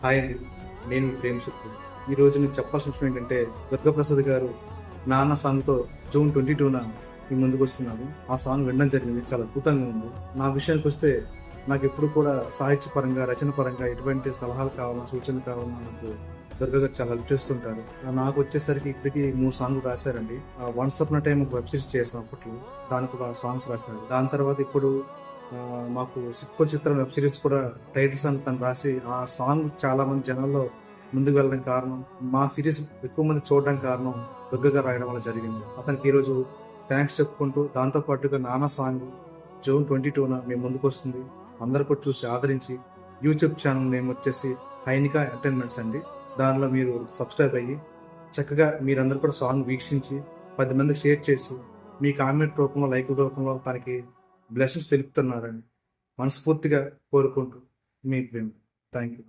Hi అండి. నేను మీ ప్రేమ్ సుక్కు. ఈరోజు నేను చెప్పాల్సిన విషయం ఏంటంటే, దుర్గాప్రసాద్ గారు 'నాన్న' సాంగ్‌తో జూన్ 22న మీ ముందుకొస్తున్నాను. ఆ సాంగ్ వినడం జరిగింది. చాలా అద్భుతంగా ఉంది. నా విషయానికొస్తే నాకెప్పుడు కూడా సాహిత్యపరంగా, రచన పరంగా ఎటువంటి సలహాలు కావాలన్నా, సూచనలు కావాలన్నా నాకు దుర్గా గారు చాలా హెల్ప్ చేస్తుంటారు. నాకొచ్చేసరికి ఇప్పటికి 3 సాంగ్‌లు రాశారండి. 'వన్స్ అపాన్ ఎ టైమ్' ఒక వెబ్ సిరీస్ చేసాం అప్పట్లో. దానికి కూడా సాంగ్స్ రాశారు. దాని తర్వాత ఇప్పుడు మాకు 'సిక్కు చిత్రం' వెబ్ సిరీస్ కూడా టైటిల్ సాంగ్ తను రాసి, ఆ సాంగ్ చాలా మంది జనాల్లో ముందుకు వెళ్ళడానికి కారణం, మా సిరీస్ ఎక్కువ మంది చూడడానికి కారణం దుర్గ గారు రాయడం వల్ల జరిగింది. అతనికి ఈరోజు థ్యాంక్స్ చెప్పుకుంటూ, దాంతో పాటుగా 'నాన్న' సాంగ్ జూన్ 22న మీ ముందుకొస్తుంది. అందరూ కూడా చూసి ఆదరించి, యూట్యూబ్ ఛానల్ నేమ్ వచ్చేసి హైనిక ఎంటర్టైన్మెంట్స్ అండి. దానిలో మీరు సబ్స్క్రైబ్ అయ్యి, చక్కగా మీరందరూ కూడా సాంగ్ వీక్షించి 10 మందికి షేర్ చేసి, మీ కామెంట్ రూపంలో, లైక్ రూపంలో తనకి బ్లెస్సింగ్స్ తెలుపుతున్నారని మనస్ఫూర్తిగా కోరుకుంటూ మీ ప్రేమ. Thank you.